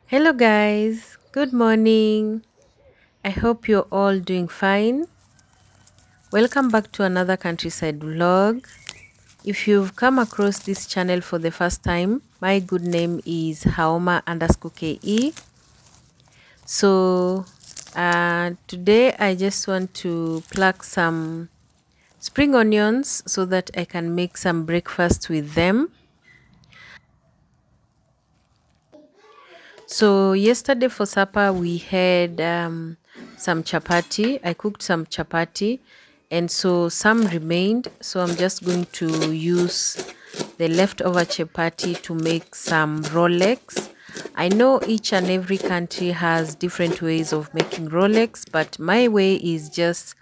Hello, guys. Good morning. I hope you're all doing fine. Welcome back to another countryside vlog. If you've come across this channel for the first time, my good name is Haoma_KE. So, today I just want to pluck some spring onions so that I can make some breakfast with them. So yesterday for supper we had some chapati. I cooked some chapati, and so some remained. So I'm just going to use the leftover chapati to make some Rolex. I know each and every country has different ways of making Rolex, but my way is just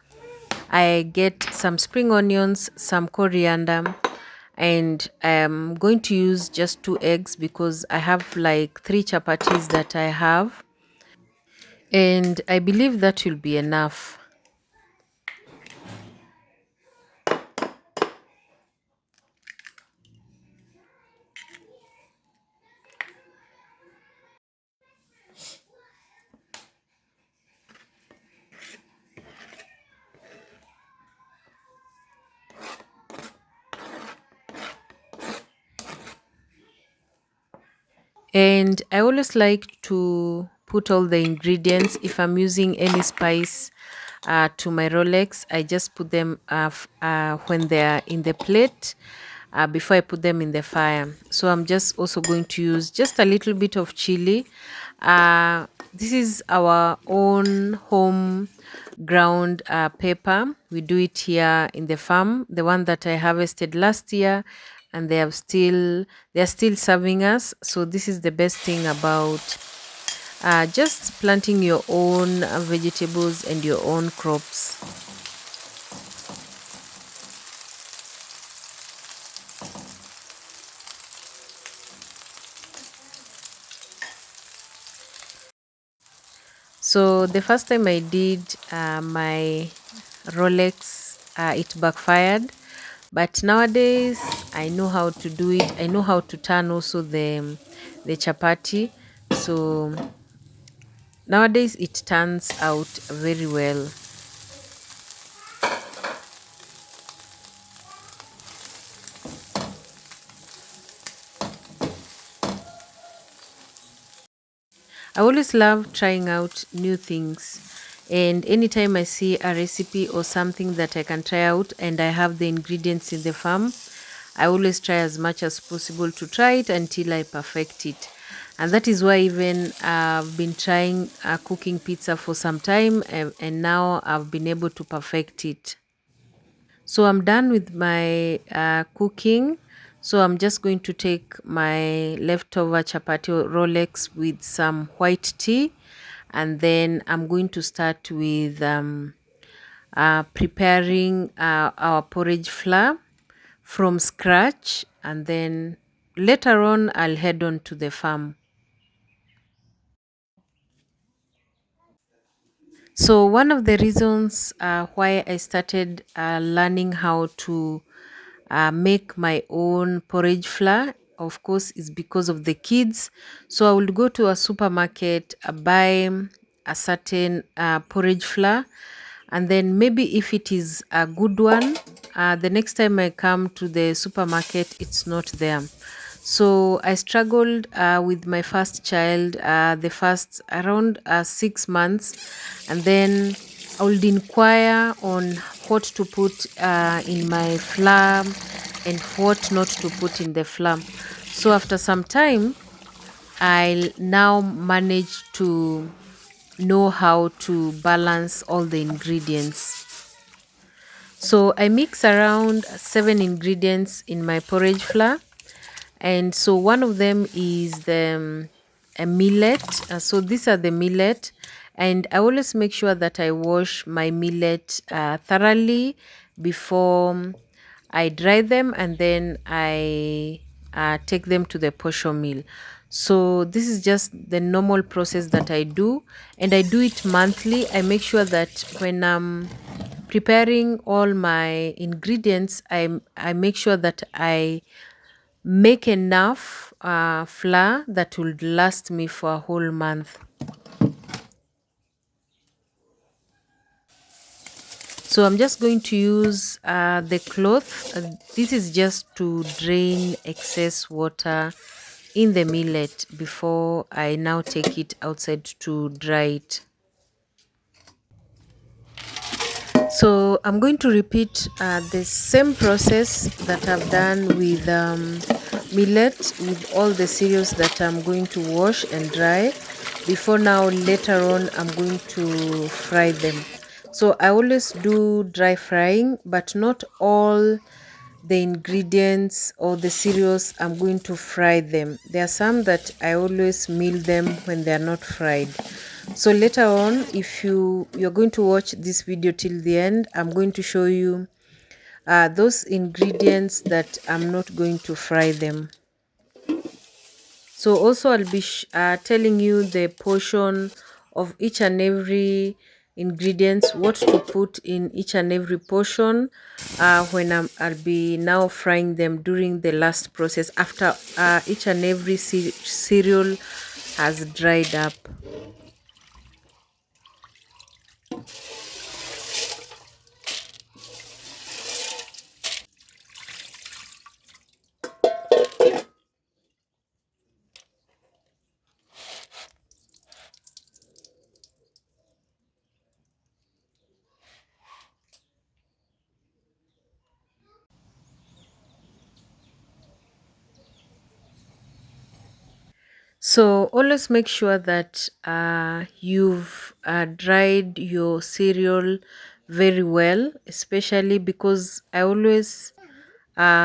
I get some spring onions, some coriander, and I'm going to use just 2 eggs because I have like 3 chapatis that I have, and I believe that will be enough. And I always like to put all the ingredients. If I'm using any spice to my Rolex, I just put them when they are in the plate before I put them in the fire. So I'm just also going to use just a little bit of chili. This is our own home ground pepper. We do it here in the farm, the one that I harvested last year, and they are still serving us. So this is the best thing about just planting your own vegetables and your own crops. So the first time I did my Rolex, it backfired. But nowadays, I know how to do it. I know how to turn also the chapati. So nowadays, it turns out very well. I always love trying out new things. And anytime I see a recipe or something that I can try out and I have the ingredients in the farm, I always try as much as possible to try it until I perfect it. And that is why even I've been trying cooking pizza for some time, and now I've been able to perfect it. So I'm done with my cooking. So I'm just going to take my leftover chapati Rolex with some white tea, and then I'm going to start with preparing our porridge flour from scratch, and then later on I'll head on to the farm. So one of the reasons why I started learning how to make my own porridge flour, of course, is because of the kids. So I would go to a supermarket, buy a certain porridge flour, and then maybe if it is a good one, the next time I come to the supermarket, it's not there. So I struggled with my first child, the first around 6 months, and then I would inquire on what to put in my flour and what not to put in the flour. So after some time, I now manage to know how to balance all the ingredients. So I mix around 7 ingredients in my porridge flour, and so one of them is the a millet. So these are the millet, and I always make sure that I wash my millet thoroughly before I dry them, and then I take them to the posho mill. So this is just the normal process that I do, and I do it monthly. I make sure that when I'm preparing all my ingredients, I make sure that I make enough flour that will last me for a whole month. So I'm just going to use the cloth. This is just to drain excess water in the millet before I now take it outside to dry it. So I'm going to repeat the same process that I've done with millet, with all the cereals that I'm going to wash and dry. Before now, later on, I'm going to fry them. So I always do dry frying, but not all the ingredients or the cereals I'm going to fry them. There are some that I always meal them when they are not fried. So later on, if you're going to watch this video till the end, I'm going to show you those ingredients that I'm not going to fry them. So also I'll be telling you the portion of each and every ingredients, what to put in each and every portion when I'll be now frying them during the last process after each and every cereal has dried up. So always make sure that you've dried your cereal very well, especially because I always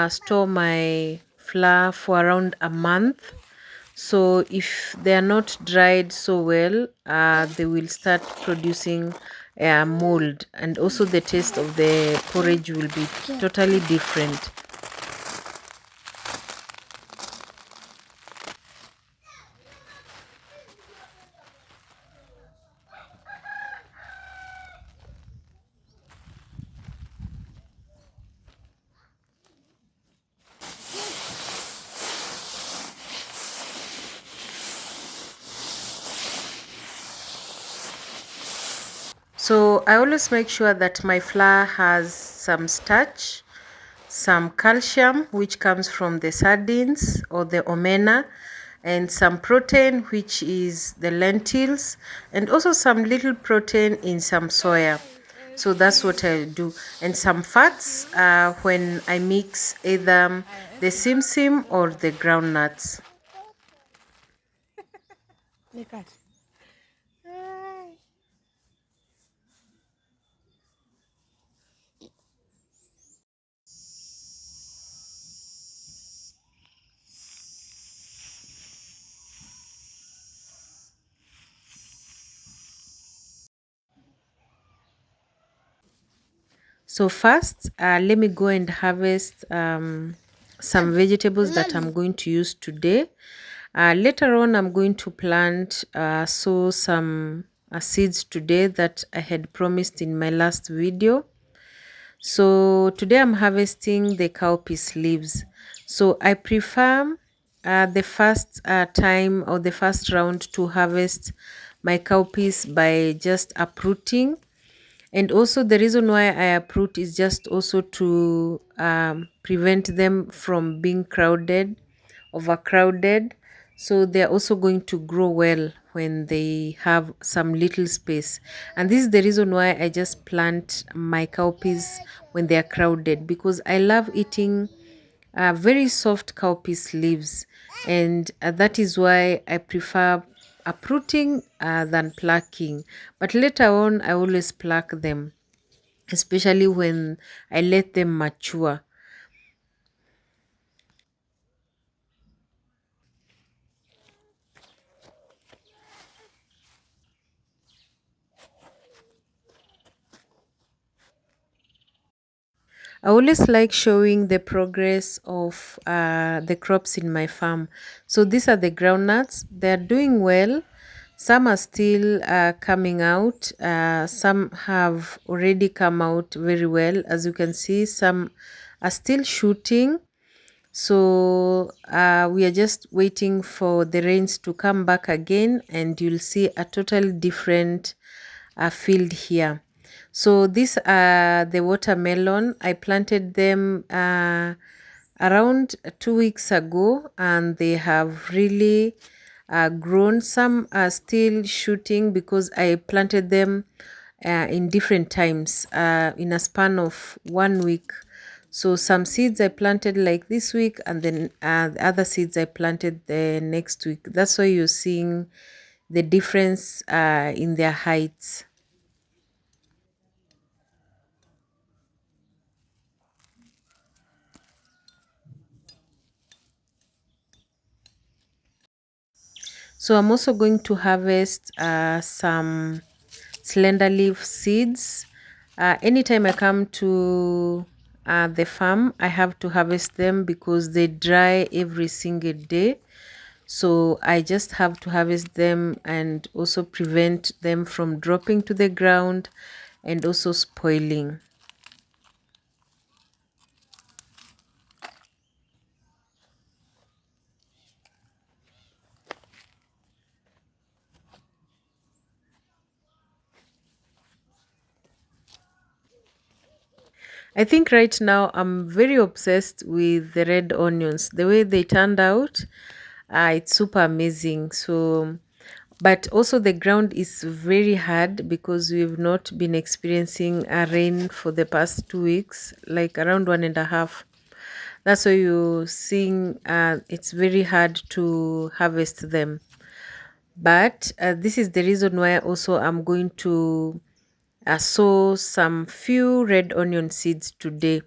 store my flour for around a month. So if they are not dried so well, they will start producing mold, and also the taste of the porridge will be totally different. So I always make sure that my flour has some starch, some calcium, which comes from the sardines or the omena, and some protein, which is the lentils, and also some little protein in some soya. So that's what I do. And some fats when I mix either the sim or the groundnuts. So first, let me go and harvest some vegetables that I'm going to use today. Later on, I'm going to sow some seeds today that I had promised in my last video. So today I'm harvesting the cowpeas leaves. So I prefer the first time or the first round to harvest my cowpeas by just uprooting, and also the reason why I uproot is just also to prevent them from being overcrowded. So they're also going to grow well when they have some little space. And this is the reason why I just plant my cowpeas when they are crowded, because I love eating very soft cowpeas leaves. And that is why I prefer uprooting than plucking. But later on, I always pluck them, especially when I let them mature. I always like showing the progress of the crops in my farm. So these are the groundnuts. They're doing well. Some are still coming out. Some have already come out very well. As you can see, some are still shooting. So we are just waiting for the rains to come back again, and you'll see a total different field here. So these are the watermelon. I planted them around 2 weeks ago, and they have really grown. Some are still shooting because I planted them in different times in a span of 1 week. So some seeds I planted like this week, and then the other seeds I planted the next week. That's why you're seeing the difference in their heights. So I'm also going to harvest some slender leaf seeds. Anytime I come to the farm, I have to harvest them because they dry every single day. So I just have to harvest them and also prevent them from dropping to the ground and also spoiling. I think right now I'm very obsessed with the red onions. The way they turned out, it's super amazing. So, but also the ground is very hard because we've not been experiencing a rain for the past 2 weeks, like around 1.5. That's why you're seeing it's very hard to harvest them. But this is the reason why also I'm going to sow some few red onion seeds today.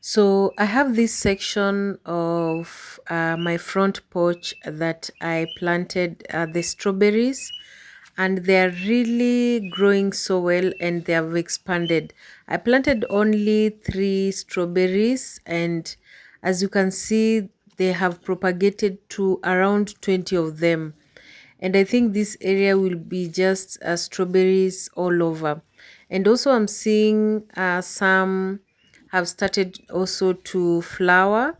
So I have this section of my front porch that I planted the strawberries, and they are really growing so well and they have expanded. I planted only 3 strawberries, and as you can see, they have propagated to around 20 of them. And I think this area will be just strawberries all over. And also I'm seeing some have started also to flower.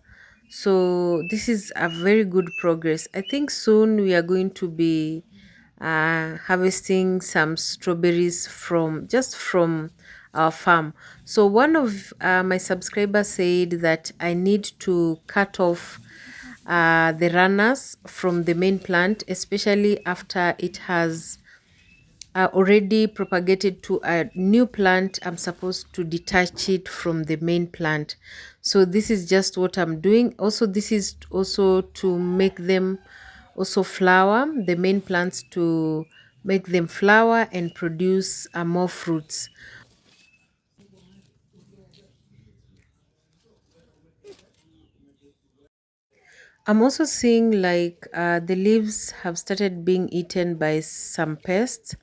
So this is a very good progress. I think soon we are going to be harvesting some strawberries from just from our farm. So one of my subscribers said that I need to cut off the runners from the main plant, especially after it has already propagated to a new plant. I'm supposed to detach it from the main plant. So this is just what I'm doing. Also, this is also to make them also flower, the main plants, to make them flower and produce more fruits. I'm also seeing like the leaves have started being eaten by some pests.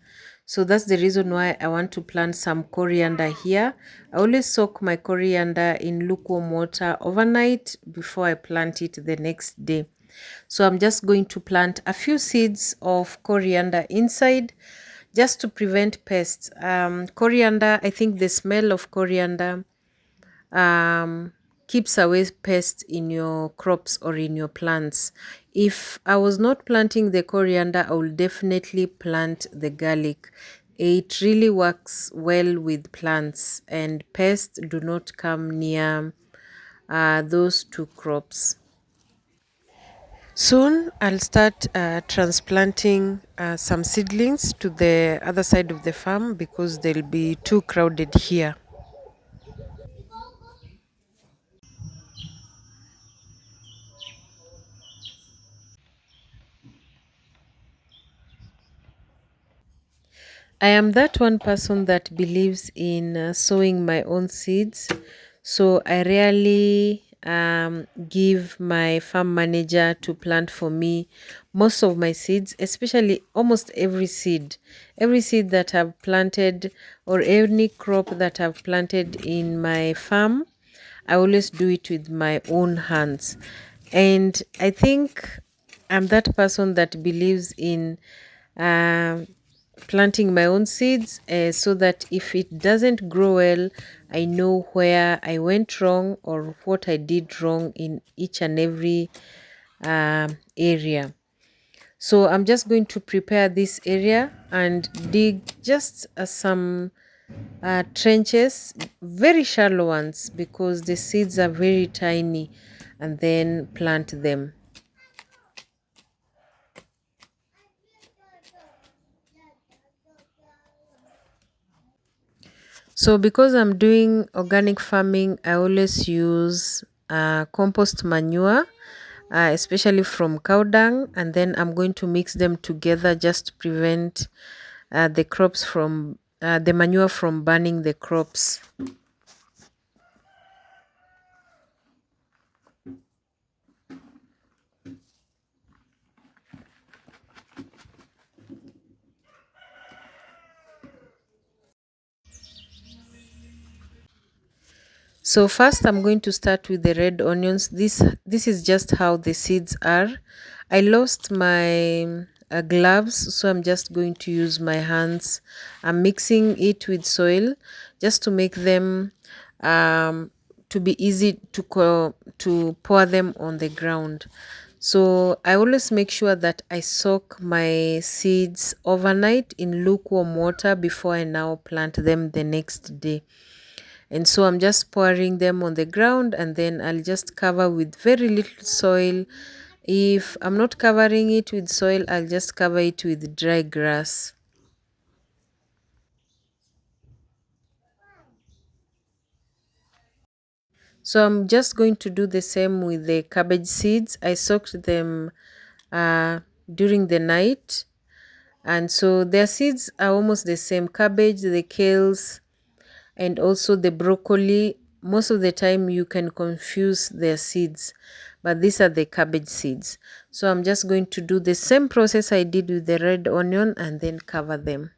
So that's the reason why I want to plant some coriander here. I always soak my coriander in lukewarm water overnight before I plant it the next day. So I'm just going to plant a few seeds of coriander inside just to prevent pests. Coriander, I think the smell of coriander um, keeps away pests in your crops or in your plants. If I was not planting the coriander, I will definitely plant the garlic. It really works well with plants, and pests do not come near those two crops. Soon I'll start transplanting some seedlings to the other side of the farm because they'll be too crowded here. I am that one person that believes in sowing my own seeds. So I rarely give my farm manager to plant for me most of my seeds, especially almost every seed. Every seed that I've planted or any crop that I've planted in my farm, I always do it with my own hands. And I think I'm that person that believes in um planting my own seeds so that if it doesn't grow well, I know where I went wrong or what I did wrong in each and every area. So I'm just going to prepare this area and dig just some trenches, very shallow ones, because the seeds are very tiny, and then plant them. So because I'm doing organic farming, I always use compost manure, especially from cow dung, and then I'm going to mix them together just to prevent the manure from burning the crops. So first I'm going to start with the red onions. This is just how the seeds are. I lost my gloves, so I'm just going to use my hands. I'm mixing it with soil just to make them to be easy to pour them on the ground. So I always make sure that I soak my seeds overnight in lukewarm water before I now plant them the next day. And so I'm just pouring them on the ground, and then I'll just cover with very little soil. If I'm not covering it with soil, I'll just cover it with dry grass. So I'm just going to do the same with the cabbage seeds. I soaked them during the night, and so their seeds are almost the same. Cabbage, the kales, and also the broccoli, most of the time you can confuse their seeds, but these are the cabbage seeds. So I'm just going to do the same process I did with the red onion and then cover them.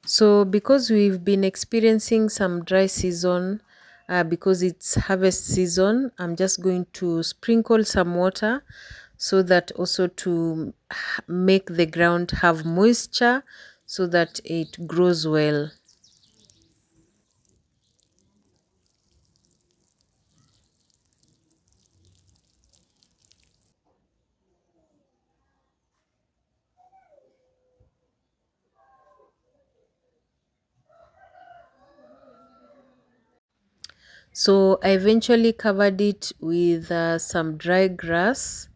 So because we've been experiencing some dry season, because it's harvest season, I'm just going to sprinkle some water so that also to make the ground have moisture so that it grows well. So I eventually covered it with some dry grass,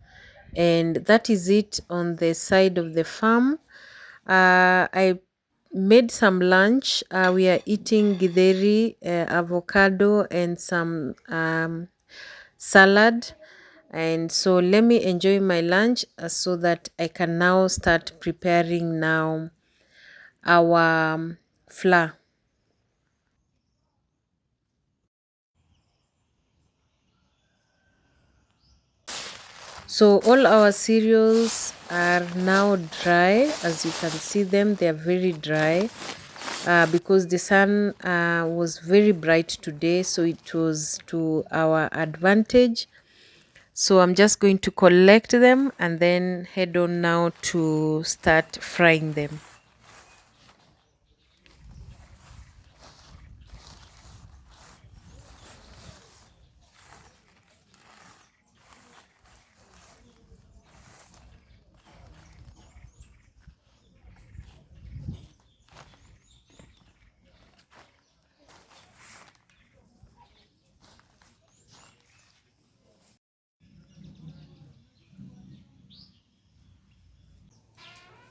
and that is it on the side of the farm. I made some lunch. We are eating githeri, avocado, and some salad. And so let me enjoy my lunch so that I can now start preparing now our flour. So all our cereals are now dry. As you can see them, they are very dry because the sun was very bright today. So it was to our advantage So I'm just going to collect them and then head on now to start frying them.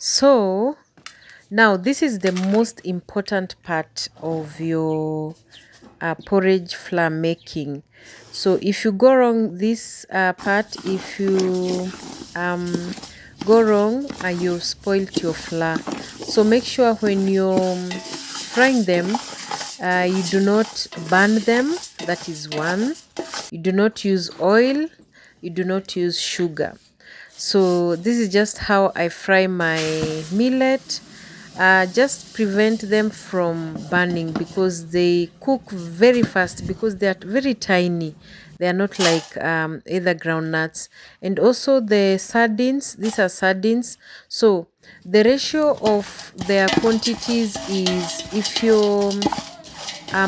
So now this is the most important part of your porridge flour making. So if you go wrong this part, if you go wrong, you've spoiled your flour. So make sure when you're frying them, you do not burn them. That is one. You do not use oil. You do not use sugar. So this is just how I fry my millet. Just prevent them from burning because they cook very fast because they are very tiny. They are not like either groundnuts. And also the sardines, these are sardines. So the ratio of their quantities is, if you're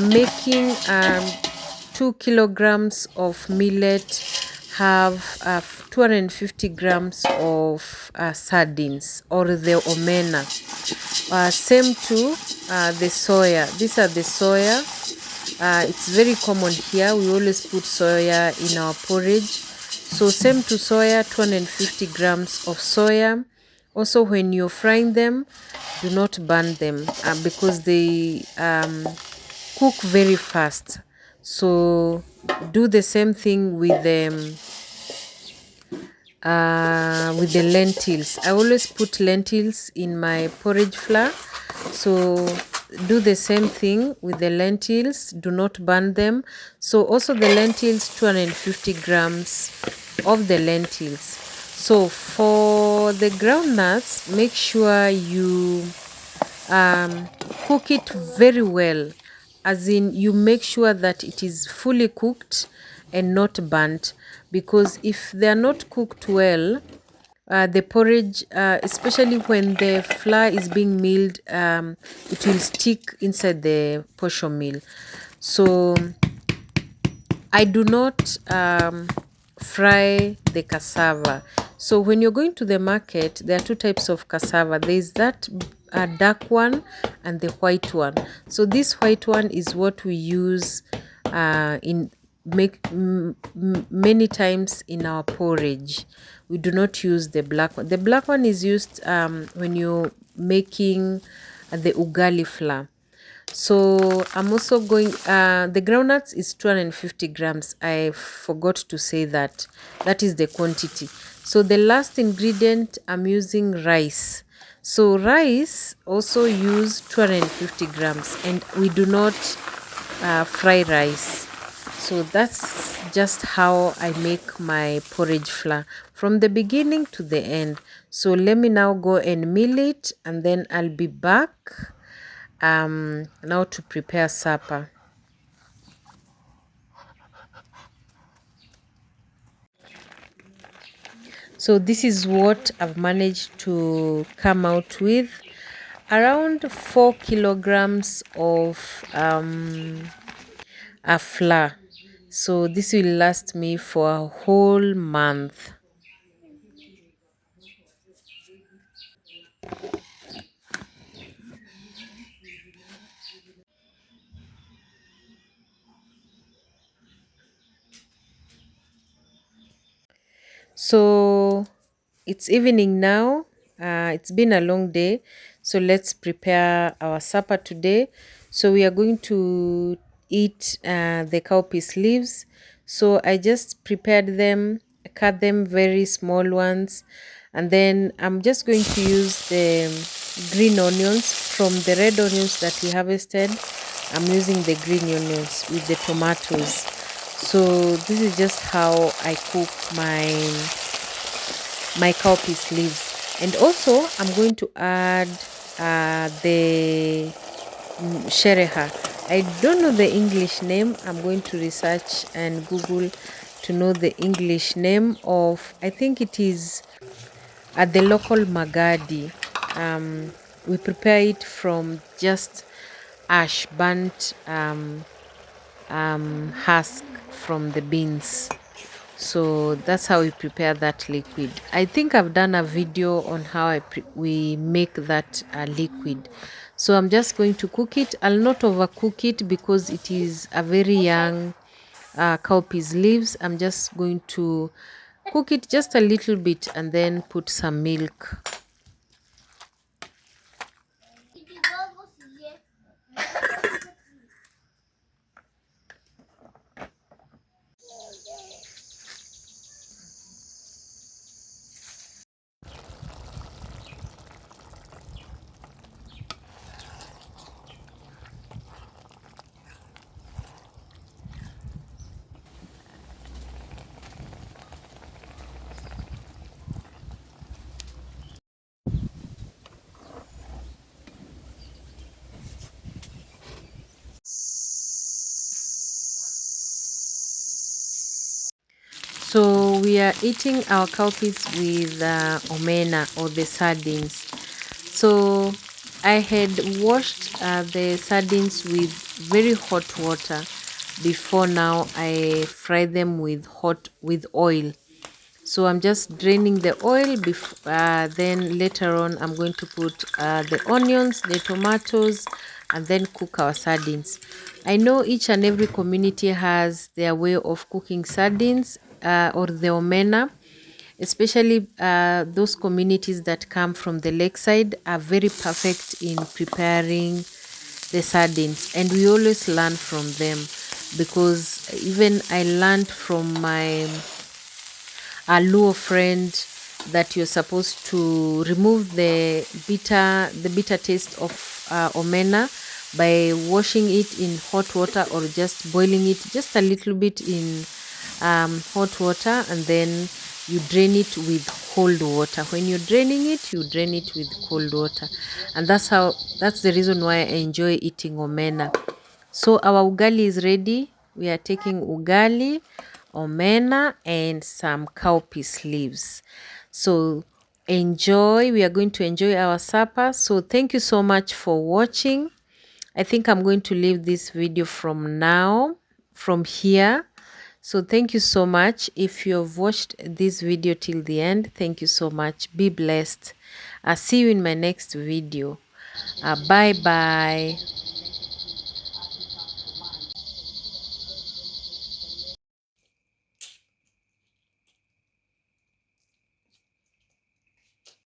making 2 kilograms of millet, have 250 grams of sardines or the omena. Same to the soya. These are the soya. It's very common here. We always put soya in our porridge. So same to soya, 250 grams of soya. Also, when you're frying them, do not burn them because they cook very fast. So do the same thing with the lentils. I always put lentils in my porridge flour. So do the same thing with the lentils. Do not burn them. So also the lentils, 250 grams of the lentils. So for the groundnuts, make sure you cook it very well, as in you make sure that it is fully cooked and not burnt, because if they are not cooked well, the porridge, especially when the flour is being milled, it will stick inside the portion meal. So I do not fry the cassava. So when you're going to the market, there are two types of cassava. There is that dark one and the white one. So this white one is what we use in many times in our porridge. We do not use the black one. The black one is used when you're making the ugali flour. So I'm also going, the groundnuts is 250 grams. I forgot to say that. That is the quantity. So the last ingredient, I'm using rice. So rice also use 250 grams, and we do not fry rice. So that's just how I make my porridge flour from the beginning to the end. So let me now go and mill it, and then I'll be back now to prepare supper. So this is what I've managed to come out with, around 4 kilograms of a flour. So this will last me for a whole month. So it's evening now. It's been a long day. So let's prepare our supper today. So we are going to eat the cowpeas leaves. So I just prepared them, cut them very small ones. And then I'm just going to use the green onions from the red onions that we harvested. I'm using the green onions with the tomatoes. So this is just how I cook my cowpeas leaves. And also I'm going to add the shereha. I don't know the English name. I'm going to research and Google to know the English name of, I think it is at the local magadi. We prepare it from just ash burnt husk from the beans. So that's how we prepare that liquid. I think I've done a video on how we make that liquid. So I'm just going to cook it. I'll not overcook it because it is a very young cowpeas leaves. I'm just going to cook it just a little bit and then put some milk. So we are eating our cowpeas with omena or the sardines. So I had washed the sardines with very hot water before. Now I fry them with oil. So I'm just draining the oil then later on I'm going to put the onions, the tomatoes, and then cook our sardines. I know each and every community has their way of cooking sardines or the omena, especially those communities that come from the lakeside are very perfect in preparing the sardines, and we always learn from them, because even I learned from my a Luo friend that you're supposed to remove the bitter taste of omena by washing it in hot water or just boiling it just a little bit in hot water, and then you drain it with cold water. When you're draining it, you drain it with cold water, and that's the reason why I enjoy eating omena. So our ugali is ready. We are taking ugali, omena, and some cowpeas leaves. So enjoy. We are going to enjoy our supper. So thank you so much for watching. I think I'm going to leave this video from here. So thank you so much. If you have watched this video till the end, thank you so much. Be blessed. I'll see you in my next video. Bye bye.